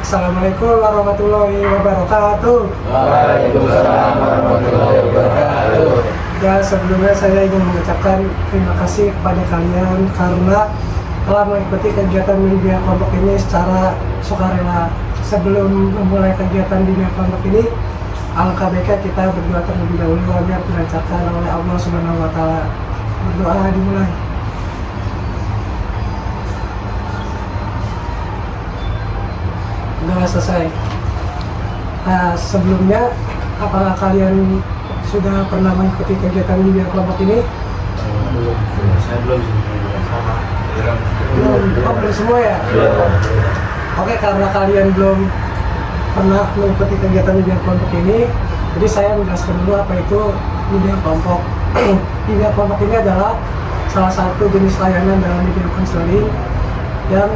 Assalamualaikum warahmatullahi wabarakatuh. Waalaikumsalam warahmatullahi wabarakatuh. Ya, sebelumnya saya ingin mengucapkan terima kasih kepada kalian karena telah mengikuti kegiatan bimbingan kelompok ini secara sukarela. Sebelum memulai kegiatan bimbingan kelompok ini, alangkah baiknya kita berdoa terlebih dahulu agar dilancarkan oleh Allah Subhanahu wa Ta'ala. Berdoa dimulai. Udah selesai. Nah, sebelumnya apakah kalian sudah pernah mengikuti kegiatan bimbingan kelompok ini? Belum. Saya belum sama. Belum semua ya? Oke, karena kalian belum pernah mengikuti kegiatan bimbingan kelompok ini, jadi saya menjelaskan dulu apa itu bimbingan kelompok. Bimbingan kelompok ini adalah salah satu jenis layanan dalam bimbingan konseling yang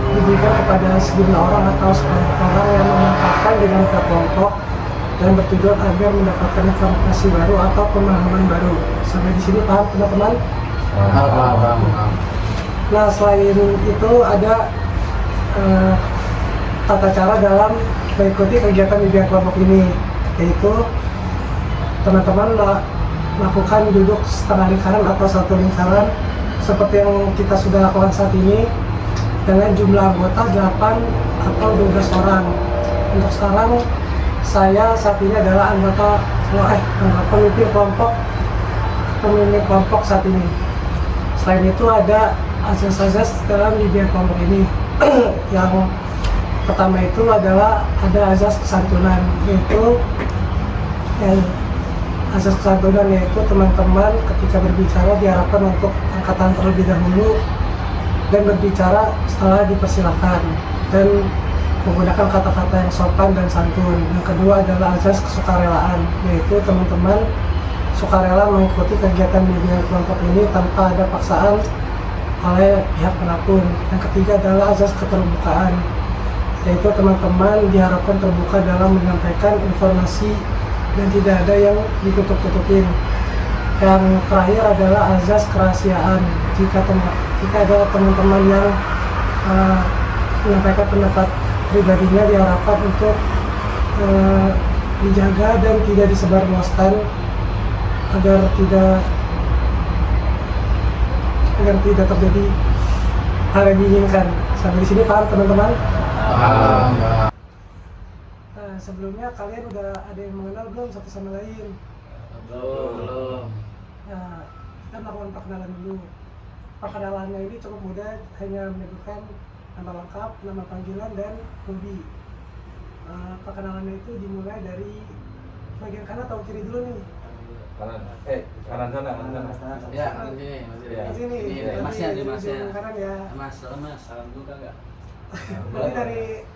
diberikan kepada sejumlah orang atau sekelompok orang yang memanfaatkan dengan kelompok dan bertujuan agar mendapatkan informasi baru atau pemahaman baru. Sampai di sini paham teman-teman? Paham. Nah, selain itu ada tata cara dalam mengikuti kegiatan bimbingan kelompok ini, yaitu teman-teman melakukan duduk setengah lingkaran atau satu lingkaran seperti yang kita sudah lakukan saat ini dengan jumlah anggota 8 atau 12 orang. Untuk sekarang saya saat ini adalah pemimpin kelompok saat ini. Selain itu ada azas-azas dalam bimbingan kelompok ini. Yang pertama itu adalah ada azas kesantunan, yaitu teman-teman ketika berbicara diharapkan untuk angkatan terlebih dahulu dan berbicara setelah dipersilakan dan menggunakan kata-kata yang sopan dan santun. Yang kedua adalah azas kesukarelaan, yaitu teman-teman sukarela mengikuti kegiatan bimbingan kelompok ini tanpa ada paksaan oleh pihak manapun. Yang ketiga adalah azas keterbukaan, yaitu teman-teman diharapkan terbuka dalam menyampaikan informasi dan tidak ada yang ditutup-tutupin. Yang terakhir adalah azas kerahasiaan. Jika ada teman-teman yang menyampaikan pendapat pribadinya, diharapkan untuk dijaga dan tidak disebarluaskan agar tidak terjadi hal yang diinginkan. Sampai di sini paham teman-teman? Paham. Nah, sebelumnya kalian udah ada yang mengenal belum satu sama lain? Belum. Nah, kita melakukan perkenalan dulu. Perkenalannya ini cukup mudah, hanya menyebutkan nama lengkap, nama panggilan, dan hobi. Perkenalannya itu dimulai dari bagian kanan atau kiri dulu nih? Kanan sana. Ya, di sini. Di sini. Masnya. Kanan ya. Mas, salam dulu kagak? Mulai dari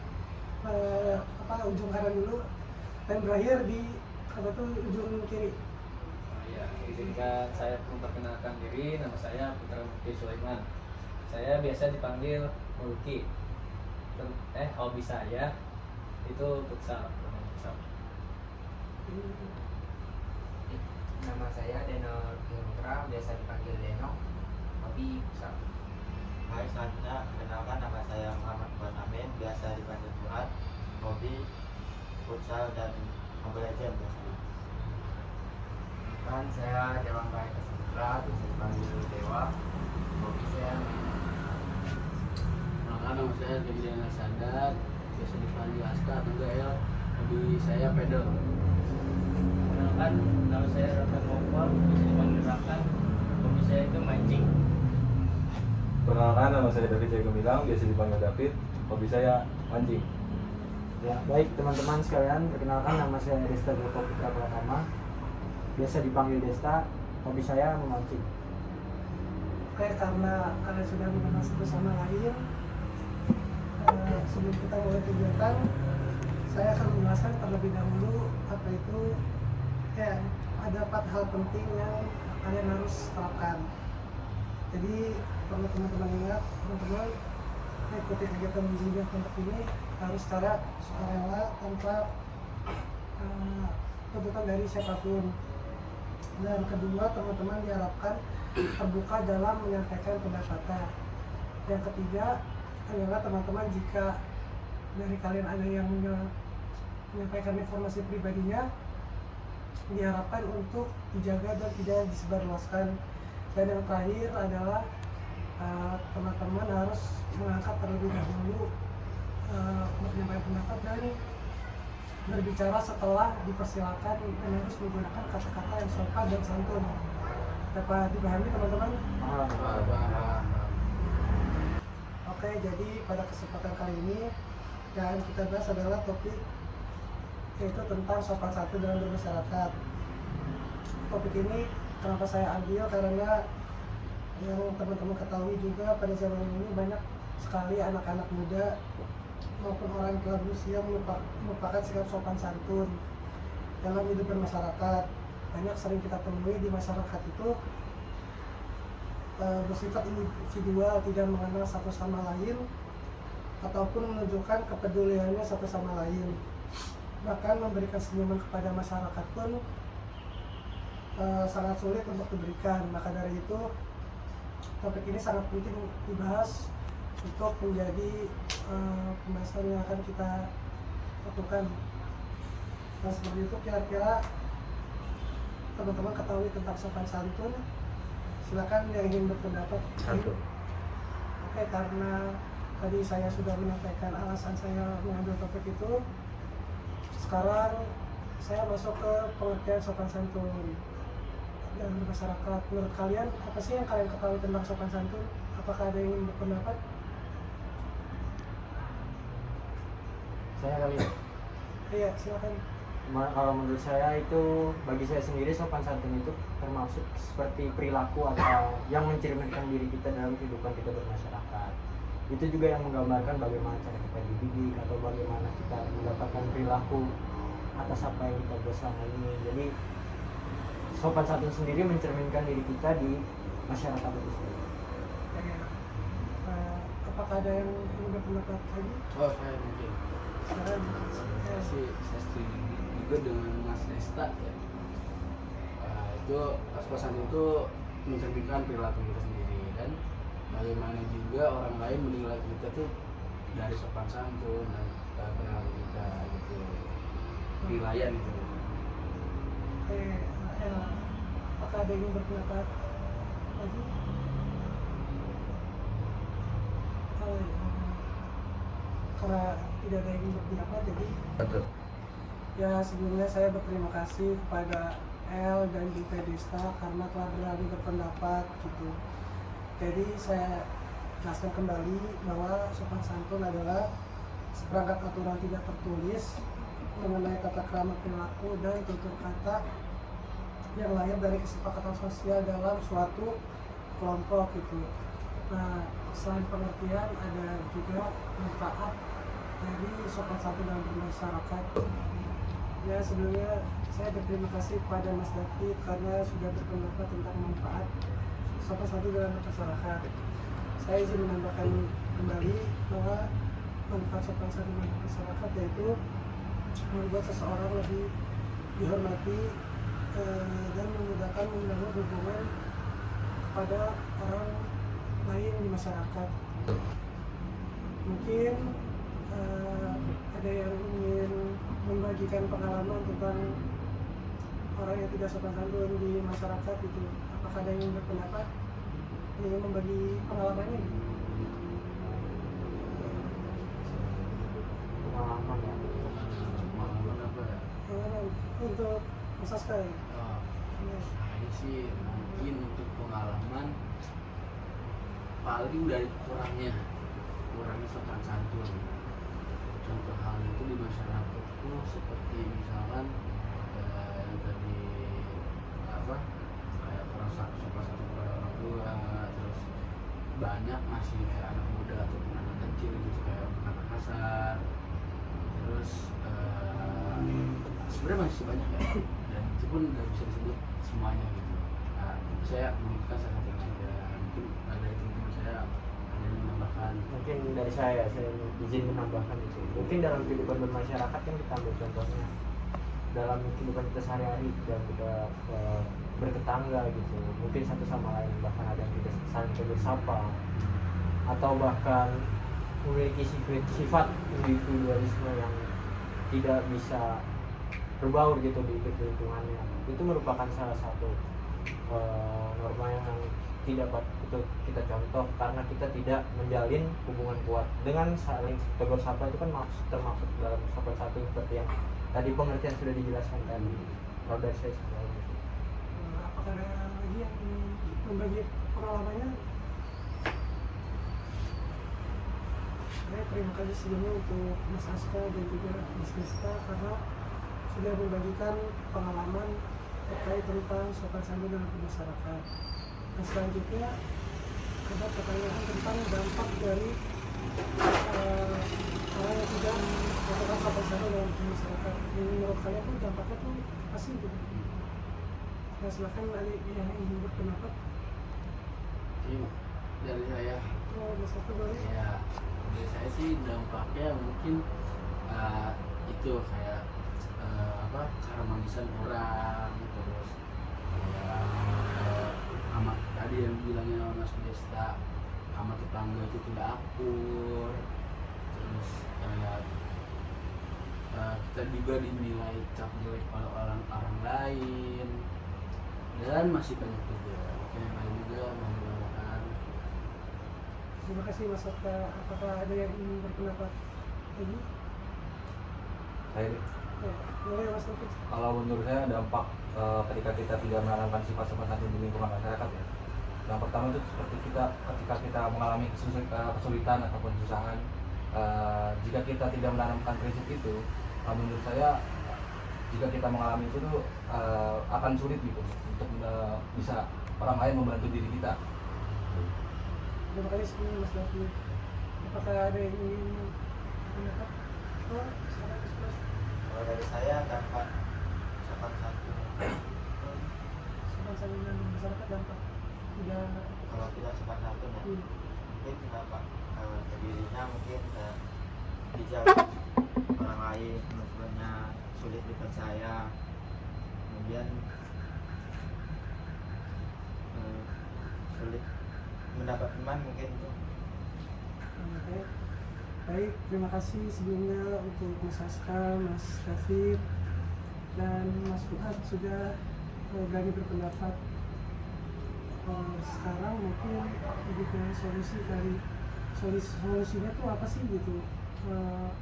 ujung kanan dulu dan berakhir di ujung kiri. Ya, izinkan saya memperkenalkan diri. Nama saya Putra Mukti Sulaiman. Saya biasa dipanggil Mulki. Hobi saya itu futsal. Nama saya Deno Putra, biasa dipanggil Deno. Hobi futsal. Hai, selanjutnya kenalkan, nama saya Muhammad Fuad Amin, biasa dipanggil Fuad. Hobi futsal dan Mobile Legends biasanya. Kan saya Dewan Baik Putra, biasa dipanggil Dewa. Hobi saya Nama saya Gemdiana Sadar, biasa dipanggil Aska atau Gael. Hobi saya pedal. Kenalkan, nama saya Rakan Mofar, bisa dipanggil Rakan. Hobi saya itu mancing. Perkenalkan, nama saya David Jaya Gemilang, biasa dipanggil David. Hobi saya mancing. Ya, baik teman-teman sekalian, perkenalkan nama saya Desta Joko Putra Pratama, biasa dipanggil Desta. Hobi saya memancing. Oke, karena kalian sudah mengenal satu sama lain, sebelum kita mulai kegiatan, saya akan menjelaskan terlebih dahulu apa itu ada 4 hal penting yang kalian harus terapkan. Jadi perlu teman-teman ingat, teman-teman mengikuti kegiatan bimbingan kelompok ini harus secara sukarela tanpa tuntutan dari siapapun. Dan kedua, teman-teman diharapkan terbuka dalam menyampaikan pendapatnya. Yang ketiga, adalah teman-teman, jika dari kalian ada yang menyampaikan informasi pribadinya, diharapkan untuk dijaga dan tidak disebarluaskan. Dan yang terakhir adalah teman-teman harus mengangkat terlebih dahulu menyampaikan pendapat dan berbicara setelah dipersilakan, dan harus menggunakan kata-kata yang sopan dan santun. Dapat dipahami teman-teman? Oke, jadi pada kesempatan kali ini yang kita bahas adalah topik yaitu tentang sopan santun dalam bermasyarakat. Topik ini kenapa saya ambil karena yang teman-teman ketahui juga pada zaman ini banyak sekali anak-anak muda maupun orang tua berusia melupakan sikap sopan santun dalam hidup bermasyarakat. Banyak sering kita temui di masyarakat itu bersifat individual, tidak mengenal satu sama lain ataupun menunjukkan kepeduliannya satu sama lain. Bahkan memberikan senyuman kepada masyarakat pun sangat sulit untuk diberikan. Maka dari itu topik ini sangat penting dibahas untuk menjadi pembahasan yang akan kita lakukan. Nah, seperti itu kira-kira teman-teman ketahui tentang sopan santun. Silakan yang ingin berpendapat. Santun. Oke, karena tadi saya sudah menyampaikan alasan saya mengambil topik itu, sekarang saya masuk ke pengertian sopan santun dalam masyarakat. Menurut kalian, apa sih yang kalian ketahui tentang sopan santun? Apakah ada yang ingin berpendapat? Saya kali ya. Iya, silakan. Kalau menurut saya itu, bagi saya sendiri sopan santun itu termasuk seperti perilaku atau yang mencerminkan diri kita dalam kehidupan kita bermasyarakat. Itu juga yang menggambarkan bagaimana cara kita dididik atau bagaimana kita mendapatkan perilaku atas apa yang kita buat selama ini. Jadi sopan santun sendiri mencerminkan diri kita di masyarakat itu sendiri. Iya. Apakah ada yang ingin berpendapat lagi? Oh, saya mungkin. Silakan. Saya sih saya setuju juga dengan Mas Desta ya. Itu sopan santun itu mencerminkan perilaku kita sendiri, dan bagaimana juga orang lain menilai kita tuh dari sopan santun dan perilaku kita gitu, penilaian gitu. Oke, apakah ada yang ingin berpendapat lagi? Karena tidak ada yang ingin berpendapat, jadi Betul. ya sebelumnya saya berterima kasih kepada El dan juga Desta karena telah berani berpendapat gitu. Jadi saya jelaskan kembali bahwa sopan santun adalah seperangkat aturan tidak tertulis mengenai tata krama perilaku dan tutur kata yang lahir dari kesepakatan sosial dalam suatu kelompok gitu. Nah, selain pengertian ada juga manfaat dari sopan santun dalam bermasyarakat. Ya, sebelumnya saya berterima kasih kepada Mas David karena sudah berpendapat tentang manfaat sopan santun dalam masyarakat. Saya izin menambahkan kembali bahwa manfaat sopan santun dalam masyarakat yaitu membuat seseorang lebih dihormati dan memudahkan membangun hubungan kepada orang lain di masyarakat. Mungkin ada yang ingin membagikan pengalaman tentang orang yang tidak sopan santun di masyarakat itu. Apakah ada yang ingin berpendapat, ingin membagi pengalamannya? Pengalaman ya. Pengalaman apa ya? Pengalaman untuk Mas Aska ya? Saya sih mungkin untuk pengalaman paling dari kurangnya sopan santun. Contoh hal itu di masyarakat itu seperti misalkan yang tadi apa, kayak kurang sopan santun kepada orang tua, terus banyak masih kayak anak muda ataupun anak kecil gitu kayak kata kasar, terus sebenarnya masih banyak ya, dan itu pun nggak bisa disebut semuanya gitu. Nah, itu saya menyebutkan salah satu saja. Mungkin ada teman-teman saya ada yang menambahkan. Mungkin dari saya izin menambahkan itu. Mungkin dalam kehidupan bermasyarakat yang kita ambil contohnya dalam kehidupan kita sehari-hari dan kita bertetangga gitu, mungkin satu sama lain bahkan ada yang tidak saling tegur sapa atau bahkan memiliki sifat individualisme yang tidak bisa berbaur gitu di lingkungannya. Itu merupakan salah satu norma yang tidak patut kita contoh, karena kita tidak menjalin hubungan kuat dengan saling tegur sapa. Itu kan termasuk dalam sopan santun seperti yang tadi pengertian sudah dijelaskan tadi. Kalau dari saya sejauh ini. Apakah ada lagi yang ingin membagi pengalamannya? Saya terima kasih sebelumnya untuk Mas Aska dan juga Mas Nista karena sudah membagikan pengalaman terkait tentang sopan santun dalam masyarakat. Dan selanjutnya ada pertanyaan tentang dampak dari orang yang tidak melakukan sopan santun dalam masyarakat. Menurut kalian tuh dampaknya tuh apa sih gitu? Ya silakan Ali yang ingin berpendapat. Mungkin dari saya, Oh, Mas Aska boleh. ya dari saya sih dampaknya mungkin itu kayak cara mandisan orang, terus kayak sama tadi yang bilangnya Mas Desta, sama tetangga itu tidak akur, terus kita juga dinilai cap jelek oleh orang lain, dan masih banyak juga yang lain juga mengeluarkan. Terima kasih Mas Aska. Apakah ada yang ingin berpendapat lagi? Saya Ya, boleh Mas Taufik. kalau menurut saya dampak ketika kita tidak menanamkan sifat sopan santun di lingkungan masyarakat ya. Yang pertama itu seperti ketika kita mengalami kesulitan ataupun kesusahan, jika kita tidak menanamkan prinsip itu, menurut saya jika kita mengalami itu tuh akan sulit gitu untuk bisa orang lain membantu diri kita. Terima kasih sebelumnya Mas Davi. Apakah ada yang ingin berpendapat? Oh, silakan Mas. Kalau dari saya dampak sopan santun, Sopan santun dan masyarakat dampak tidak kalau tidak sopan santun ya Hmm. mungkin dampak ke dirinya mungkin dijauh orang lain, teman-temannya sulit dipercaya, kemudian sulit mendapat teman mungkin itu. Oke. Baik, terima kasih sebelumnya untuk Mas Aska, Mas David, dan Mas Fuad sudah berani berpendapat. Sekarang mungkin lebih ke solusinya tuh apa sih gitu,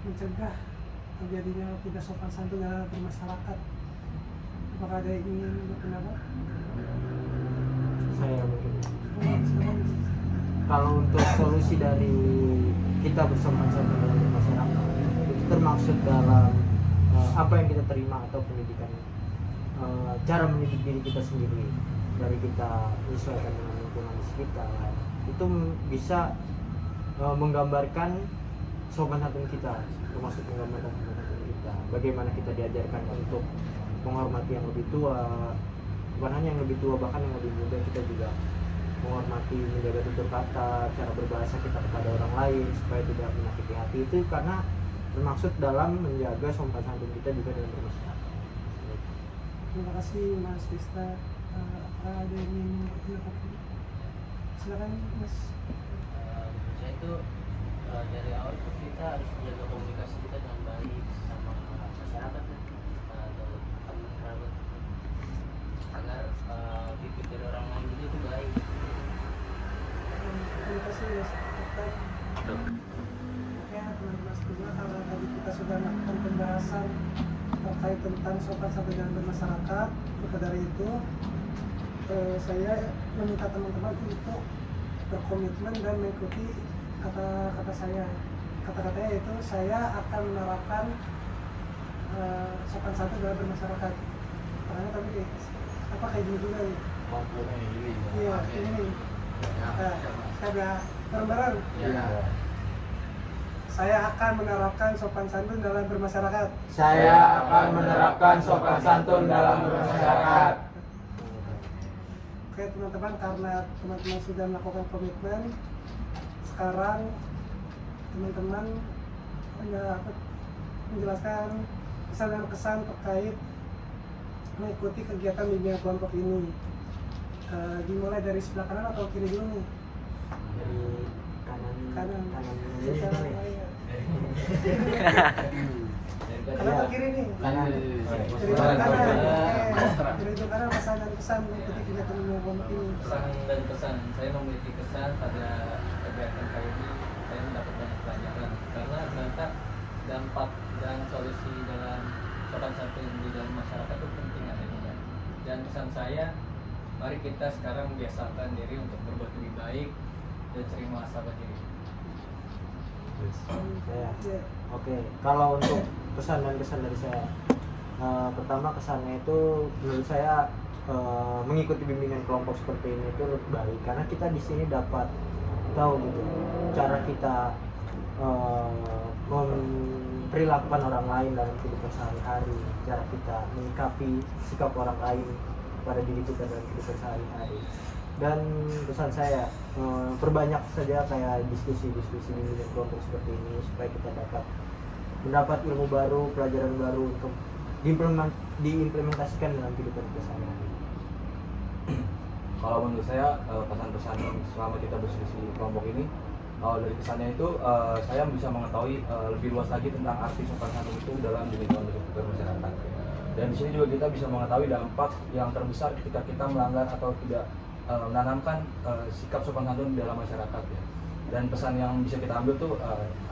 mencegah terjadinya tidak sopan santun dalam bermasyarakat. Apakah ada yang ingin berpendapat? Saya mungkin. Silakan. Kalau untuk solusi dari kita bersopan santun dalam bermasyarakat itu termaksud dalam apa yang kita terima atau pendidikan, cara mendidik diri kita sendiri, dari kita menyesuaikan dengan lingkungan di sekitar, itu bisa menggambarkan sopan santun kita, termasuk menggambarkan sopan santun kita, bagaimana kita diajarkan untuk menghormati yang lebih tua, bukan hanya yang lebih tua, bahkan yang lebih muda. Kita juga menghormati, menjaga tutur kata, cara berbahasa kita kepada orang lain supaya tidak menyakiti hati. Itu karena termaksud dalam menjaga sopan santun kita juga dalam bermasyarakat. Terima kasih Mas Desta. Apakah ada yang ingin berpendapat? Silakan Mas. Menurut saya itu dari awal tuh kita harus menjaga komunikasi kita dengan baik sama masyarakat ya, atau teman kerabat, agar bibit dari orang lain itu baik. Terima kasih Mas Desta. Oke teman-teman semua, karena tadi kita sudah melakukan pembahasan terkait tentang sopan santun dalam bermasyarakat, maka dari itu saya meminta teman-teman untuk berkomitmen dan mengikuti kata-kata saya. Kata-katanya yaitu saya akan menerapkan sopan santun dalam bermasyarakat. Karena tapi apa kayak gini juga nih. Maupun ini. Iya, ini. Nah, kita bareng-bareng. Ya. Saya akan menerapkan sopan santun dalam bermasyarakat. Saya akan menerapkan sopan santun dalam bermasyarakat. Oke teman-teman, karena teman-teman sudah melakukan komitmen, sekarang teman-teman menjelaskan kesan dan kesan terkait mengikuti kegiatan bimbingan kelompok ini. Dimulai dari sebelah kanan atau kiri dulu nih? Dari kanan Kanan. ini Kanan, nih. iya. Daripada Kanan atau kiri nih? Kanan. Dari Kanan, kanan. kanan. Dari itu kanan pesan dan kesan mengikuti kegiatan ilmu kelompok ini. pesan dan kesan, saya memiliki kesan pada kegiatan kali ini. Saya mendapat banyak pelajaran karena ternyata dampak dan solusi dalam sopan santun di dalam masyarakat itu penting adanya. Dan pesan saya, mari kita sekarang biasakan diri untuk berbuat lebih baik dan sering muhasabah diri. Saya. Iya. Oke, kalau untuk pesan dan kesan dari saya, pertama kesannya itu menurut saya mengikuti bimbingan kelompok seperti ini itu lebih baik karena kita di sini dapat tahu gitu cara kita memperlakukan orang lain dalam kehidupan sehari-hari, cara kita menyikapi sikap orang lain pada diri kita dalam kehidupan sehari-hari. Dan pesan saya perbanyak saja kayak diskusi-diskusi bimbingan kelompok seperti ini supaya kita dapat mendapat ilmu baru, pelajaran baru untuk diimplementasikan dalam kehidupan kita sehari-hari. Kalau menurut saya pesan-pesan selama kita berdiskusi kelompok ini, dari kesannya itu saya bisa mengetahui lebih luas lagi tentang arti sopan santun itu dalam lingkungan bermasyarakat. Dan di sini juga kita bisa mengetahui dampak yang terbesar ketika kita melanggar atau tidak menanamkan sikap sopan santun di dalam masyarakat ya. Dan pesan yang bisa kita ambil tuh,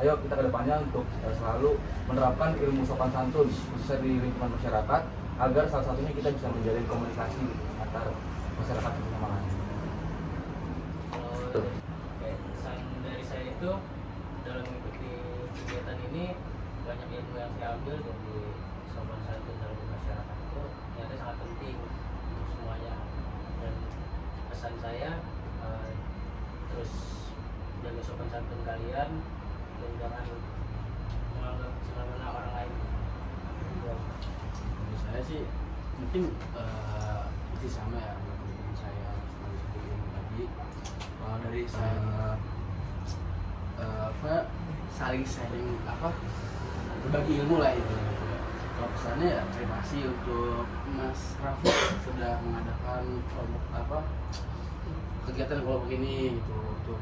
ayo kita kedepannya untuk selalu menerapkan ilmu sopan santun khususnya di lingkungan masyarakat agar salah satunya kita bisa menjalin komunikasi antar masyarakat bersama lain. Pesan dari saya itu dalam mengikuti kegiatan ini banyak ilmu yang saya ambil dari sopan santun dalam masyarakat itu ternyata sangat penting untuk semuanya. Dan pesan saya terus jaga sopan santun kalian dan jangan menganggap semena-mena orang lain. Menurut saya sih mungkin itu sama ya dengan saya seperti yang tadi. Kalau dari saya saling sharing berbagi ilmu lah itu. Kalau pesannya ya terima kasih untuk Mas Rafiq sudah mengadakan kelompok kegiatan kelompok ini gitu untuk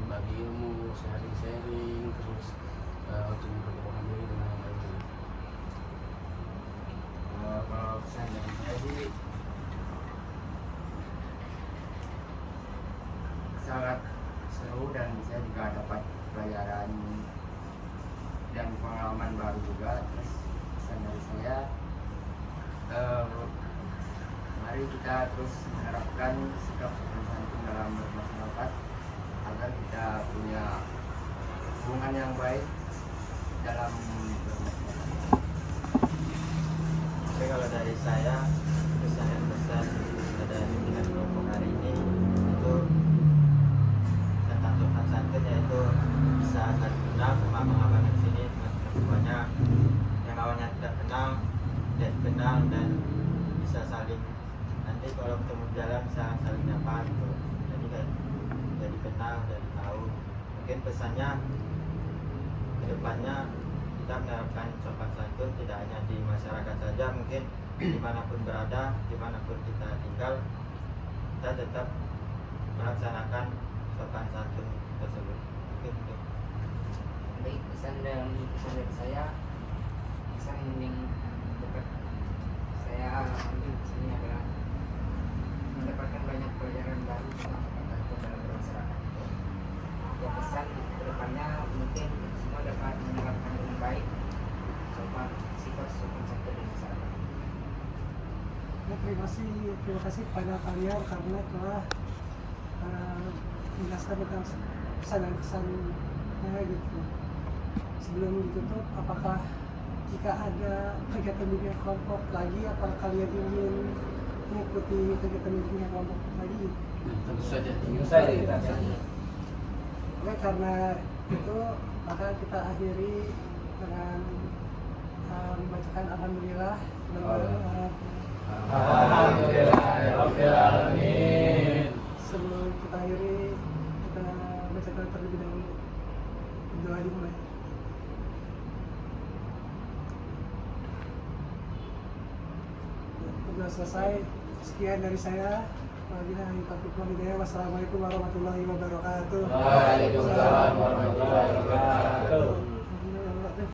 berbagi ilmu, sharing terus untuk memperkenalkan diri dengan yang lain. Kalau pesan dari saya sih Sangat seru dan saya juga dapat pelajaran dan pengalaman baru juga. Terus pesan dari saya, mari kita terus menerapkan sikap sopan santun dalam bermasyarakat agar kita punya hubungan yang baik dalam bermasyarakat. Tapi kalau dari saya, pesan dan pesan pada pimpinan kelompok hari ini itu tentang sopan santun, yaitu bisa saling kenal sama abang-abang di sini, teman-teman semuanya yang awalnya tidak kenal dan kenal, dan bisa saling nanti kalau ketemu di jalan bisa saling nyapa gitu. Jadi kan jadi kenal, jadi tahu. Mungkin pesannya kedepannya kita menerapkan sopan santun tidak hanya di masyarakat saja, mungkin dimanapun berada, dimanapun kita tinggal, kita tetap melaksanakan sopan santun tersebut. Mungkin itu. Baik, pesan dari saya, pesan yang dapat saya ambil di sini adalah mendapatkan banyak pelajaran baru tentang sopan santun dalam bermasyarakat. Ya, pesan ke depannya mungkin semua dapat menerapkan dengan baik sifat sopan santun di masyarakat. Ya, terima kasih kepada kalian karena telah menjelaskan tentang pesan dan kesannya gitu. Sebelum ditutup, apakah jika ada kegiatan bimbingan kelompok lagi, apakah kalian ingin mengikuti kegiatan bimbingan kelompok lagi? Tentu saja. Oke, karena itu maka kita akhiri dengan membacakan alhamdulillah. Alhamdulillahirobbilalamin. Sebelum kita akhiri, kita bacakan terlebih dahulu. Doa dimulai. Sudah selesai. Sekian dari saya. Wabillahi taufiq wal hidayah. Wassalamualaikum warahmatullahi wabarakatuh. Waalaikumsalam warahmatullahi